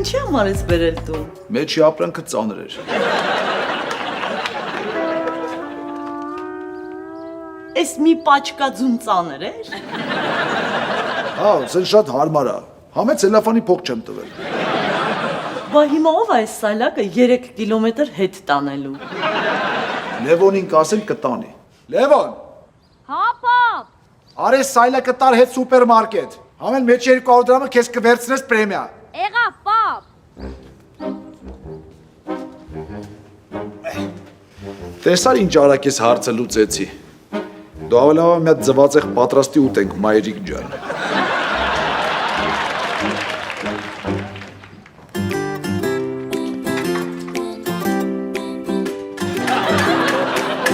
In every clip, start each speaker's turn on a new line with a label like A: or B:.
A: ինչի համար ես բերել տուն։
B: Մեջի ապրանքը ծանր էր։
A: Էս մի պաչկաձուն ծանր էր։
B: Հա, սեն շատ հարմար է։ Համե ցելոֆանի փող չեմ տվել։
A: Բա հիմա ով է այս սայլակը 3 կիլոմետր հետ տանելու։
B: Լևոնին կասեմ կտանի։ Լևոն,
C: Հա, պապ։
B: արես սայլակը տար հետ սուպերմարկետ։ Համեն մեջ 200 դրամը քեզ կվերցնես պրեմիա։
C: Եղավ, պապ։
B: Տեսար ինչ արագ ես հարցը լուծեցի։ Դու ավելի լավ մի հատ ձվածեղ պատրաստի ուտենք, մայրիկ ջան։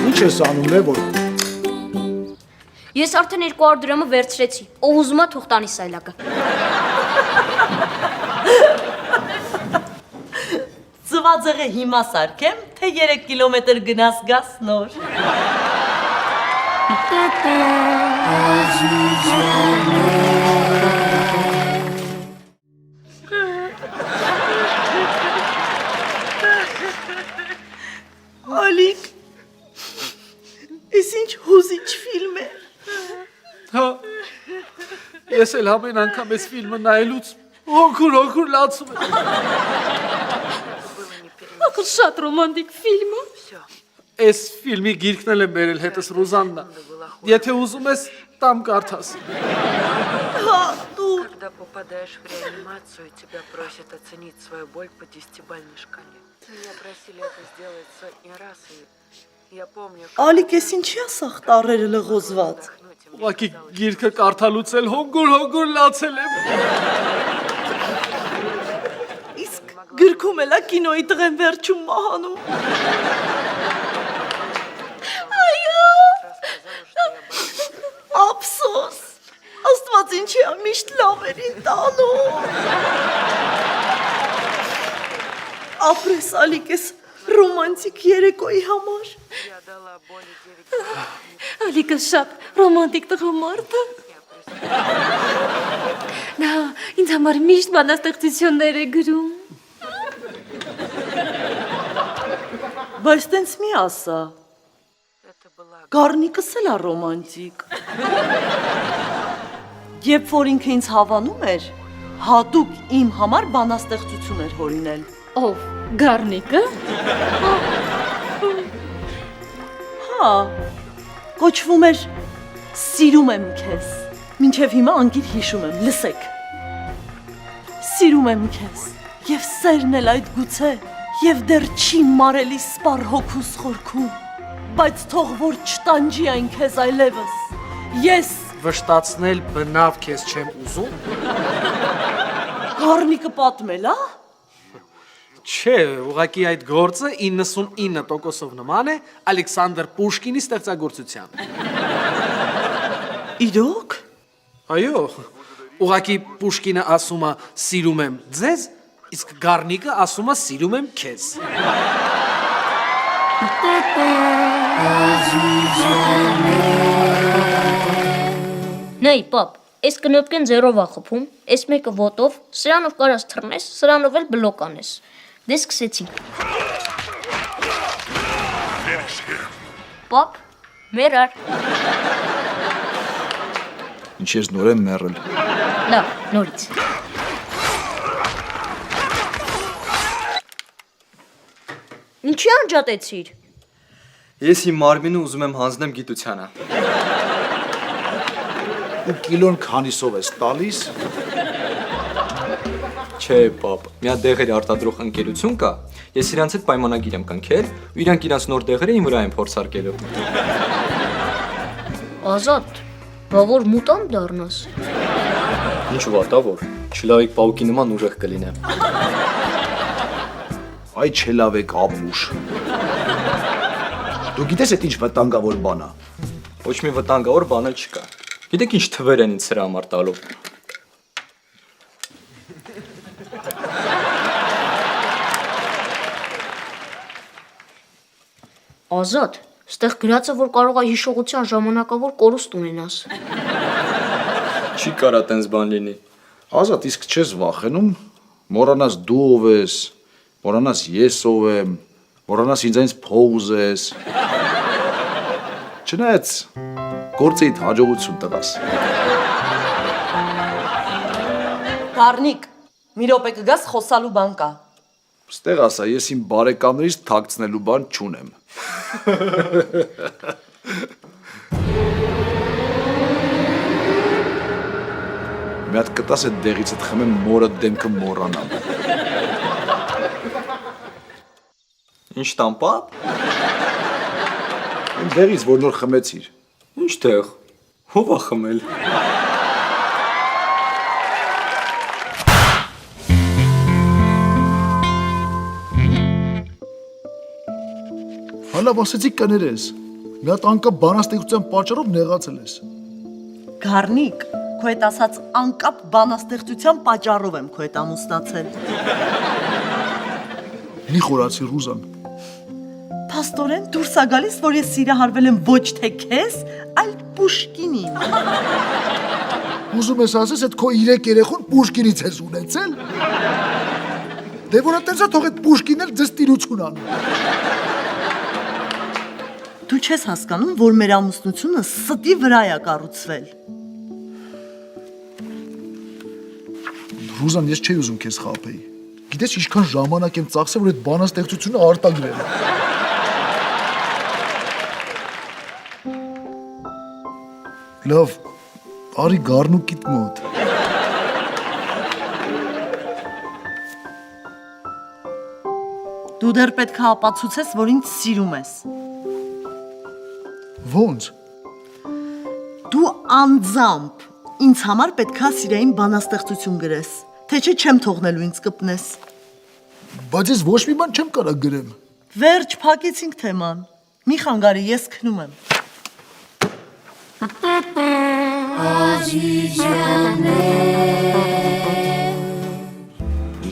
B: Ինչ ես անում, Լևոն։
C: Ես արդեն 200 դրամը վերցրեցի։ Ով ուզում է թող տանի սայլակը։
A: Ծվածեղը հիմա սարքեմ, թե 3 կիլոմետր գնաս գաս նոր։ Ալիկ, ես ինչ հուզիչ ֆիլմ է։
D: Հա, ես էլ ամեն անգամ այս ֆիլմը նայելուց հոգուր լացում եմ։
C: Ակր շատ ռոմանտիկ ֆիլմ է։
D: Այս ֆիլմի գիրքն էլ եմ բերել հետս Ռուզաննա։ Եթե уզում ես, տամ կարդաս։
A: Հա, դու
E: Когда попадаешь в реанимацию, тебя просят оценить свою боль по 10-бальной шкале. Меня просили это сделать сотни раз, и я помню, как
A: Ալիկ, ես ինչի ասախ տարերը լղոզված։
E: вдохнуть, и мне
D: Ուղղակի
E: казалось,
D: գիրքը կարդալուց էլ հոգուր լացել եմ։
A: Իսկ գրքում էլա կինոյի տղեն վերջում մահանում։ Այո, ափսոս, աստված ինչի է միշտ լավերին տանում։ Ապրես Ալիկ, ես ռոմանտիկ երեկոյի համար։
E: я дала боли 9 лет.
C: Ալիկը շատ ռոմանտիկ տղամարդ է։ Նա ինձ համար միշտ բանաստեղծություններ է գրում։
A: Բայց տենց մի ասա,
E: Это была
A: գառնիկս էլ է ռոմանտիկ։ Երբ որ ինքը ինձ հավանում էր, հատուկ իմ համար բանաստեղծություն էր հորինել։
C: Ով, գառնիկը։
A: Հա, կոչվում էր «Սիրում եմ քեզ»։ Մինչև հիմա անգիր հիշում եմ, լսեք։ Սիրում եմ քեզ, եւ սերն էլ այդ գուցե, եւ դեռ չի մարելի սպառ հոգուս խորքում, բայց թող որ չտանջի այն քեզ այլևս։ Ես
D: Վշտացնել բնավ քեզ չեմ ուզում։
A: գառնիկը պատմել, ա։
D: Չէ, ուղղակի այդ գործը 99%-ով նման է Ալեքսանդր Պուշկինի ստեղծագործության։
A: Իրոք։
D: Այո, ուղղակի Պուշկինը ասում է սիրում եմ ձեզ, իսկ Գառնիկը ասում է սիրում եմ քեզ։
C: Նայ, պապ, այս կնոպկեն ձերով է խփում, այս մեկը ոտով, սրանով կարաս թռնես, սրանով էլ բլոկ անես։ Դե սկսեցինք։ Պապ, մերար։
B: Ինչ ես նոր եմ մեռել։
C: Լավ, նորից։ Ինչի անջատեցիր։
F: Ես իմ մարմինը ուզում եմ հանձնեմ գիտությանը։
B: Ու կիլոն քանիսով ես տալիս։
F: Չէ, պապ, մի հատ դեղերի արտադրող ընկերություն կա։ Ես իրանց հետ պայմանագիր եմ կնքել, ու իրանք իրանց նոր դեղերը իմ վրա են փորձարկելու։
C: Ազատ, բա որ մուտանտ դառնաս։
F: Ինչ վատավոր, չլավիկ պաուկի նման ուժեղ կլինեմ։
B: Այ չելավեք ապուշ։ Դու գիտես այդ ինչ վտանգավոր բան է։
F: Ոչ մի վտանգավոր բան էլ չկա։ Գիտեք ինչ թվեր են ինձ սրա համար տալու։
C: Ազատ, ստեղ գրած է, որ կարող է հիշողության ժամանակավոր կորուստ ունենաս։
F: Չի կարա տենց բան լինի։
B: Ազատ, իսկ չես վախենում, Մոռանաս դու ով ես, մոռանաս ես ով եմ, մոռանաս ինձ փող ուզես։ Չնայած գործիդ հաջողություն տղաս։
A: Գառնիկ, մի րոպե կգաս խոսալու բան կա։
B: Ստեղ ասա, ես իմ բարեկամներից թաքցնելու բան չունեմ։ Մի հատ կտաս այդ դեղից այդ խմեմ մորը դեմքը մոռանամ։
F: Ինչ տան պապ։
B: Իմ դեղից որ նոր խմեցիր։
F: Ինչ տեղ։ Ո՞վ է խմել։
G: Հալավ ասեցի կներես։ Մի հատ անկապ բանաստեղծության պատճառով նեղացել ես։
A: Գառնիկ, քո հետ ասած անկապ բանաստեղծության պատճառով եմ քո հետ ամուսնացել։
G: Մի խորացի Ռուզան։
A: Փաստորեն դուրս ա գալիս, որ ես սիրահարվել եմ ոչ թե քեզ, այլ Պուշկինին։
G: Ուզում ես ասես, այդ քո 3 երեխուն Պուշկինից ես ունեցել։ Դե որը տենցա թող այդ Պուշկինն էլ ձեզ տիրություն անում։
A: Դու չես հասկանում, որ մեր ամուսնությունը ստի վրա է կառուցվել։
G: Ռուզան, ես չէի ուզում քեզ խաբեի։ Գիտես ինչքան ժամանակ եմ ծախսել, որ այդ բանաստեղծությունը արտագրել եմ։ Լավ, արի Գառնուկիդ մոտ։
A: Դու դեռ պետք է ապացուցես, որ ինձ սիրում ես։
G: Ոնց։
A: Դու անձամբ ինձ համար պետք է սիրային բանաստեղծություն գրես, թե չէ չեմ թողնելու ինձ կպնես։
G: Բայց ես ոչ մի բան չեմ կարող գրեմ։
A: Վերջ փակեցինք թեման։ Մի խանգարի, ես քնում եմ։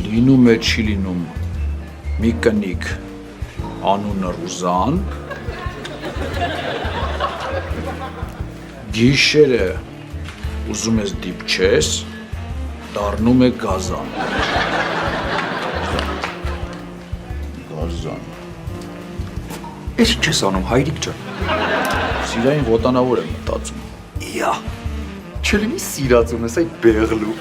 B: Լինում է չի լինում մի կնիկ անունը Ռուզան գիշերը ուզում ես դիպչես դառնում է գազան
F: Ես ինչ ես անում, հայրիկ ջան։
B: սիրային ոտանավոր եմ մտածում
F: Իա։ Չլինի սիրածում ես այդ բեղլու։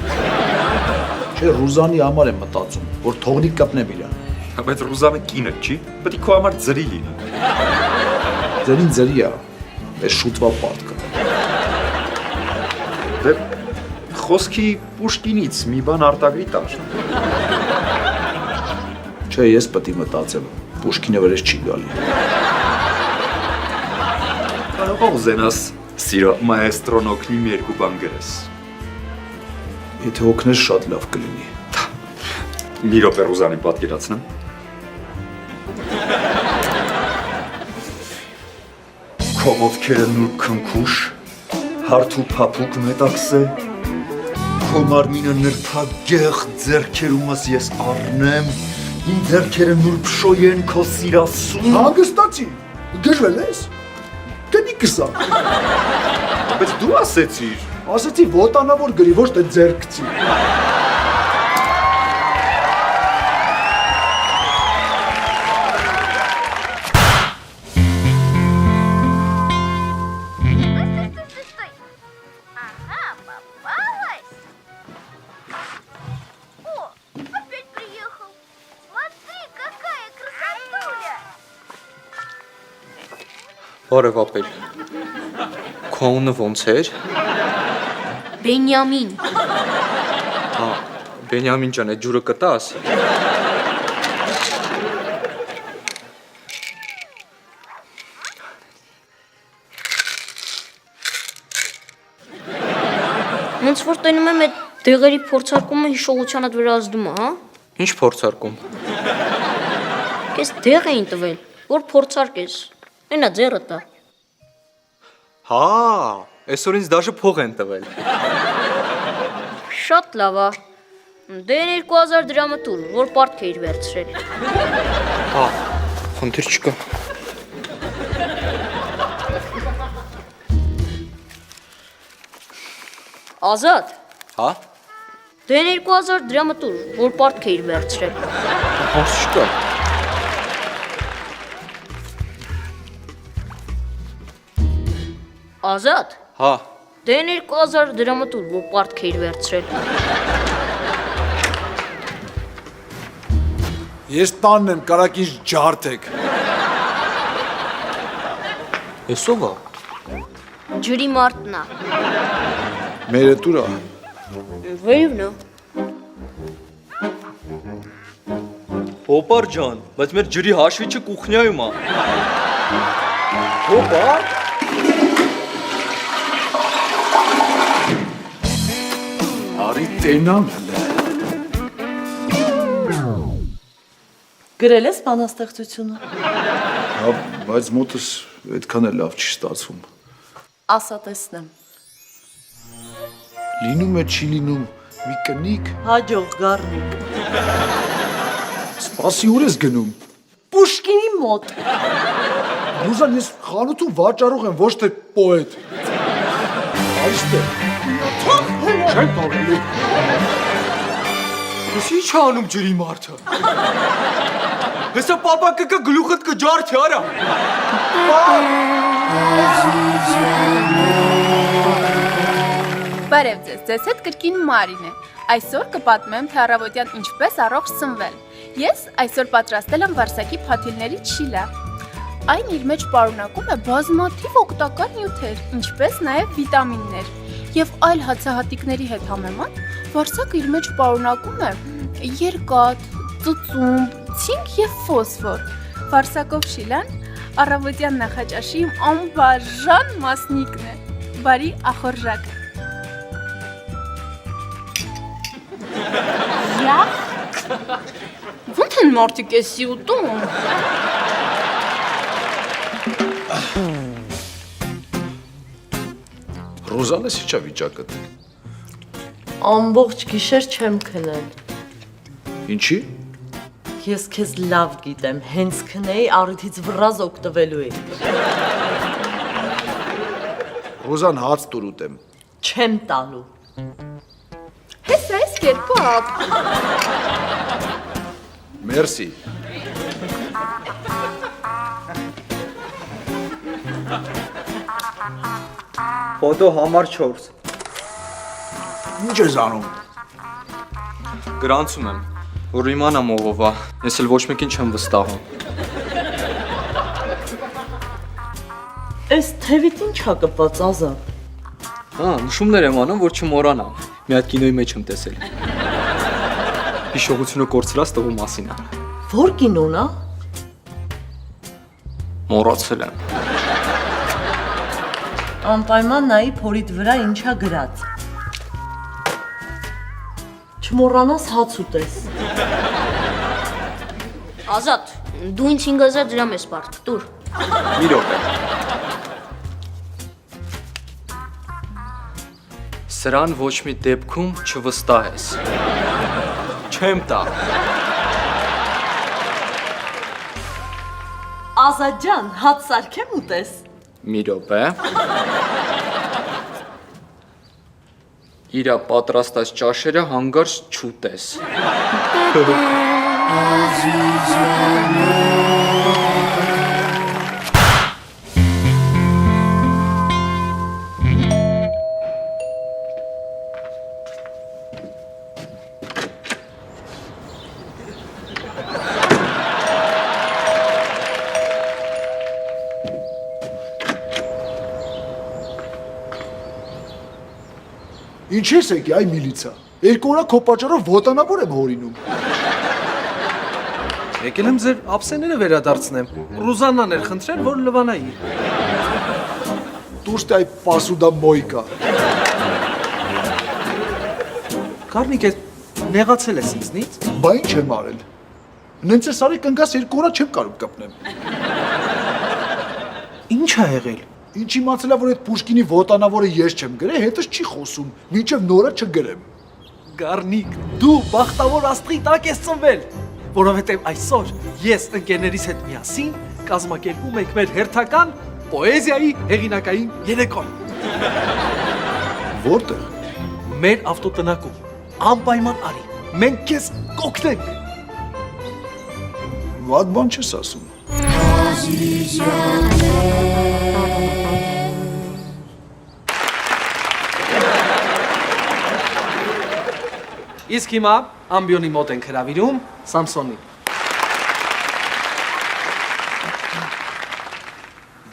B: չէ Ռուզանի համար եմ մտածում որ թողնի կպնեմ իրան
F: Բայց Ռուզանը կինը չի, պետք է քո համար ծրի լինի։
B: ձերին ձերի է այս շուտվա պատկը
F: Դե խոսքի Պուշկինից մի բան արտագրի տար։
B: չէ ես պետք է մտածեմ Պուշկինը վրես չի գալի
F: Կարող ուզենաս սիրո մայեստրոն օգնի մի երկու բան գրես։
B: եթե օգնես շատ լավ կլինի
F: Մի րոպե Ռուզանին պատկերացնեմ։ Քո ոտքերը նուրբ քնքուշ, հարթ ու փափուկ մետաքսե, քո մարմինը նրբագեղ ձեռքերումս ես առնեմ, իմ ձեռքերը նուրբ շոյեն քո սիրասուն։
G: Հանգստացի։ Գժվել ես։ Կնիկս ա։
F: Բայց դու ասեցիր։
G: Ասեցի ոտանավոր գրի, ոչ թե ձեռքցի։
H: Стой. Ага, попалась. О, опять приехал. Смотри, какая красотуля.
F: Բարև ապեր։ Քո անունը ոնց էր։
C: Բենյամին։
F: Հա, Բենյամին ջան, այդ ջուրը կտաս։
C: Ոնց որ տենում եմ այդ դեղերի փորձարկումը հիշողությանդ վրա ազդում է, հա։
F: Ինչ փորձարկում։
C: Քեզ դեղ էին տվել, որ փորձարկես։ Այնա ձեռը տա։
F: Հա, այսօր ինձ դաժե փող են տվել։
C: Շատ լավ է։ Դե 2000 դրամը տուր, որ պարտք էիր վերցրել։
F: Հա, խնդիր չկա։
C: Ազատ,
F: Հա։
C: Դե 2000 դրամը տուր, որ պարտք էիր վերցրել։
F: Հարց չկա։
C: Ազատ,
F: Հա,
C: դե 2000 դրամը տուր, որ պարտք էիր վերցրել։
B: Ես տանն եմ, կարակ ինձ ջարդեք։
F: ես ով է։
C: Ջրի մարդն է։
B: Մերը տուրա։
C: Վերևն է։
F: Հոպար ջան, բայց մեր ջրի հաշվիչը կուխնյայում է։ Հոպար։
B: Արի տենամ հլը։
A: Գրել ես բանաստեղծությունը։
B: Հա, բայց մոտս այդքան էլ լավ չի ստացվում։
A: Ասա տեսնեմ։
B: Լինում է, չի լինում, մի կնիկ,
A: Հաջող գառնիկ։
B: սպասի ուր ես գնում։
A: Պուշկինի մոտ։
G: Ռուզան, ես խանութում վաճառող եմ, ոչ թե պոետ։ Այստեղ։ Չեմ տալու։
F: Ես ի՞նչ է անում ջրի մարդը։ Հեսա պապակը կա գլուխդ կջարդի արա։
I: Բարև ձեզ, ձեզ հետ կրկին Մարին է։ Այսօր կպատմեմ, թե առավոտյան ինչպես առողջ սնվել։ Ես այսօր պատրաստել եմ վարսակի փաթիլների չիլա։ Այն իր մեջ պարունակում է բազմաթիվ օգտակար նյութեր, ինչպես նաև վիտամիններ։ Եվ այլ հացահատիկների հետ համեմատ, վարսակը իր մեջ պարունակում է երկաթ, ծծումբ, ցինկ եւ ֆոսֆոր։ Վարսակով շիլան առավոտյան նախաճաշի իմ անբաժան մասնիկն է։ Բարի ախորժակ։ Ո՞նց են մարդիկ էսի ուտում։
B: Ռոզանես ի՞նչ է վիճակդ։
A: Ամբողջ գիշեր չեմ քնել։
B: Ինչի։
A: Ես քեզ լավ գիտեմ, հենց քնեի առիթից վրազ օգտվելու էի։
B: Ռոզան հաց տուր ուտեմ։
A: Չեմ տալու։
I: Հեսա այս կերպով։
B: Մերսի։
F: Ֆոտո համար 4։
B: Ինչ ես անում։
F: Գրանցում եմ, որ իմանամ ով է, ես էլ ոչ մեկին չեմ վստահում։
A: Այս թևիտ ինչ ա կպած Ազատ։
F: Հա, նշումներ եմ անում, որ չմոռանամ։ Մի հատ կինոյի մեջ եմ տեսել։ Հիշողությունը կորցրած տղու մասին է։
A: Որ կինոն է։
F: Մոռացել եմ։
A: Անպայման նայի փորիդ վրա ինչա գրած։ Չմոռանաս հաց ուտես։
C: Ազատ, դու ինձ 5000 դրամ ես պարտք, տուր։
F: Մի րոպե։ Սրան ոչ մի դեպքում չվստահես։ Չեմ տա։
A: Ազատ ջան, հաց սարքեմ ուտես։
F: Մի րոպե։ Իրա պատրաստած ճաշերը հանգարց չուտես։
G: Ինչ ես եկի, այ միլիցա։ Երկու օրա քո պատճառով ոտանավոր եմ հորինում։
D: Եկել եմ ձեր ափսեները վերադարձնեմ։ Ռուզաննան էր խնդրել, որ լվանայի։
G: Դուրս տայ պասուդա մոյկա։
D: Գառնիկ է, նեղացել ես ինձնից։
G: Բա ինչ եմ արել։ Նենց ես արի կնգաս երկու օրա չեմ կարող կպնեմ։
D: Ինչ ա եղել։
G: Ինչ իմացել ա, որ այդ Պուշկինի ոտանավորը ես չեմ գրել, հետս չի խոսում, մինչև նորը չգրեմ։
D: Գառնիկ, դու բախտավոր աստղի տակ ես ծնվել, որովհետև այսօր ես ընկերներիս հետ միասին կազմակերպում ենք մեր հերթական պոեզիայի հեղինակային երեկոն։
G: Որտեղ։
D: Մեր ավտոտնակում, անպայման արի։ Մենք քեզ կօգնենք։
B: Վատ բան չես ասում։
D: Իսկ հիմա ամբիոնի մոտ ենք հրավիրում Սամսոնին։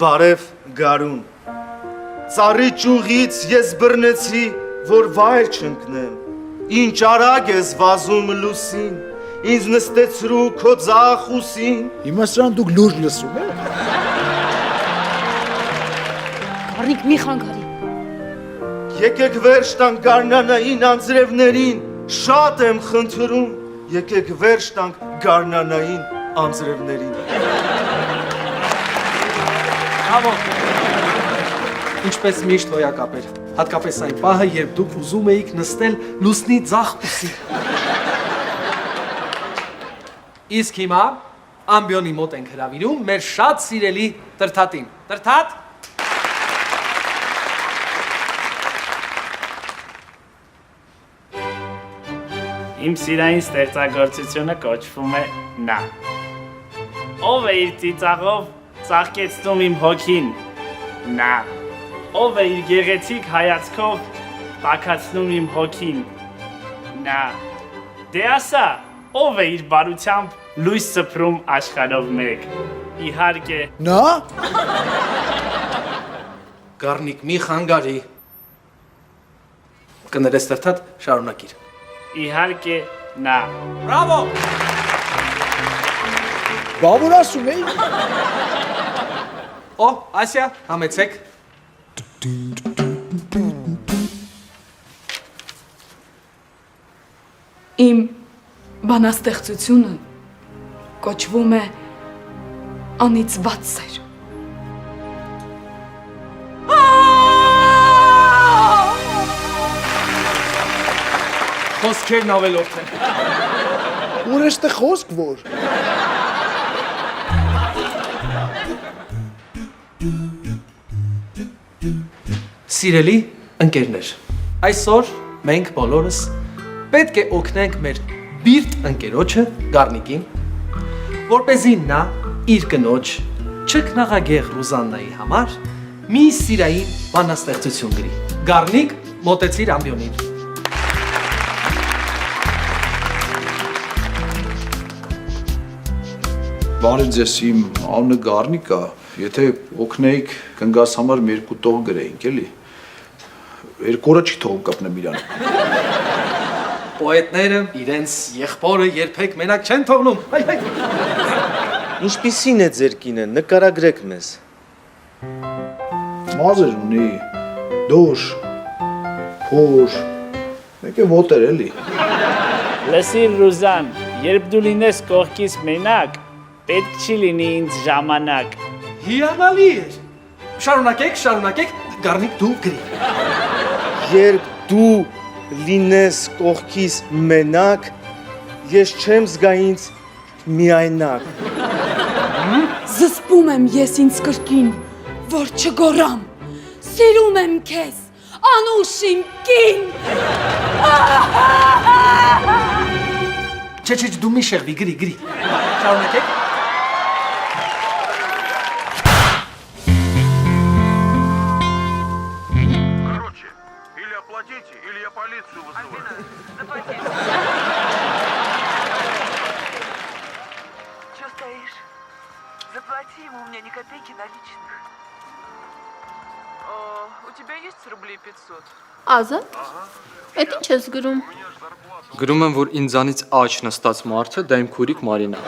J: Բարև գարուն։ Ծառի ճյուղից ես բռնեցի, որ վայր չընկնեմ։ Ինչ արագ ես վազում լուսին, ինձ նստեցրու քո ձախ ուսին։
G: Հիմա սրան դուք լուրջ լսում եք։
A: Գառնիկ մի խանգարի։
J: Եկեք վերջ տանք գարնանային անձրևներին, շատ եմ խնդրում, եկեք վերջ տանք գարնանային անձրևներին։
D: Բրավո։ Ինչպես միշտ հոյակապեր, հատկապես այն պահը, երբ դուք ուզում էիք նստել լուսնի ձախ ուսին։ Իսկ հիմա ամբիոնի մոտ ենք հրավիրում մեր շատ սիրելի Տրթատին։ Տրթատ։
K: Իմ սիրային ստեղծագործությունը կոչվում է Նա։ Ով է իր ծիծաղով ծաղկեցնում իմ հոգին։ Նա։ Ով է իր գեղեցիկ հայացքով տաքացնում իմ հոգին։ Նա։ Դե ասա, ով է իր բարությամբ լույս սփռում աշխարհով մեկ։ Իհարկե։
G: Նա։
D: Գառնիկ մի խանգարի։ Կներես Տրթատ, շարունակիր։
K: Իհարկե նա։
D: Բրավո։
G: Բա որ ասում էի։
D: Օ, Ասիա, համեցեք։
L: Իմ բանաստեղծությունը կոչվում է անիծված սեր։
D: Խոսքերն ավելորդ են։
G: Որ էստե խոսք որ։
D: Սիրելի ընկերներ, այսօր մենք բոլորս պետք է օգնենք մեր բիրտ ընկերոջը Գառնիկին, որպեսզի նա իր կնոջ չքնաղագեղ Ռուզաննայի համար մի սիրային բանաստեղծություն գրի։ Գառնիկ, մոտեցիր ամբիոնին։
B: Բարև ձեզ, իմ անունը Գառնիկ է։ Եթե օգնեիք կնգաս համար մի երկու տող գրեինք, էլի։ Երկու օրը չի թողում կապնեմ իրան։
D: Պոետները իրենց եղբորը երբեք մենակ չեն թողնում։ Հայ։
J: Ինչպիսին է ձեր կինը, նկարագրեք մեզ։
B: Մազեր ունի, դոշ, փոշ, մեկ է ոտեր էլի։
K: Լսիր Ռուզան, երբ դու լինես կողքիս մենակ, պետք չի լինի ինձ ժամանակ։
D: Հիանալի էր։ Շարունակեք, Գառնիկ դու գրի։
J: Երբ դու լինես կողքիս մենակ, ես չեմ զգա ինձ միայնակ։
L: Զսպում եմ ես ինձ կրկին, որ չգոռամ։ Սիրում եմ քեզ, անուշ իմ կին։
D: Չէ, դու մի շեղվի, գրի։ Շարունակեք։
M: Или оплатите, или я полицию вызываю.
E: Че стоишь? Заплати ему, у меня ни копейки наличных. У тебя есть рублей 500?
I: Ազատ։ Էդ ինչ ես գրում։
F: Գրում եմ, որ ինձանից աջ նստած մարդը դա իմ քուրիկ Մարինա։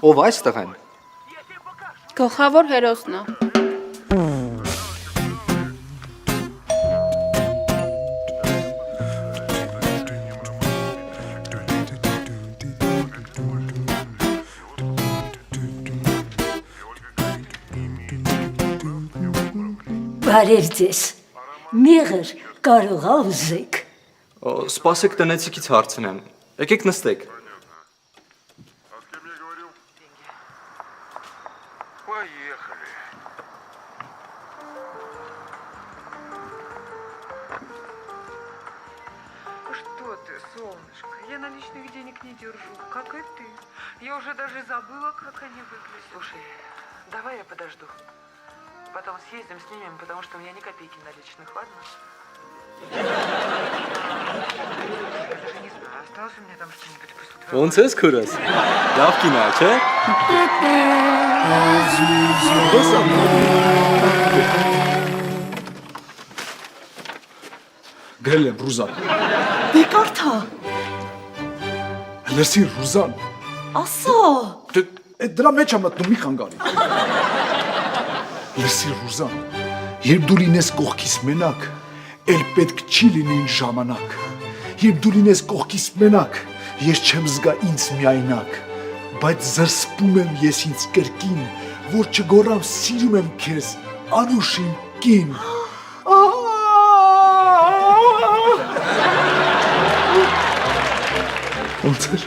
F: Ով այստեղ են։
I: Գլխավոր հերոսն է։
A: Բարև ձեզ։ Մեղր կարող ա ուզեք։
F: Սպասեք տնեցիկից հարցնեմ։ Եկեք նստեք։
M: Поехали.
E: лишних денег не держу, как и ты. Я уже даже забыла, как они выглядят. Слушай, давай я подожду. Потом съездим, снимем, потому что у меня ни копейки наличных, ладно? Я даже не знаю, осталось у меня там что-нибудь после твоего...
F: Ոնց ես քուրս։ Լավ կինա, չէ։
B: Գրել եմ Ռուզան։
A: Դե կարթա,
B: Լսի Ռուզան։
A: ասա։
B: Այդ դրա մեջ եմ մտնում մի խանգարի։ Լսի Ռուզան, երբ դու լինես կողքիս մենակ, էլ պետք չի լինի ինձ ժամանակ։ Երբ դու լինես կողքիս մենակ, ես չեմ զգա ինձ միայնակ, բայց զրսպում եմ ես ինձ կրկին, որ չգոռամ սիրում եմ քեզ, Անուշ իմ կին։ Ոնց էր։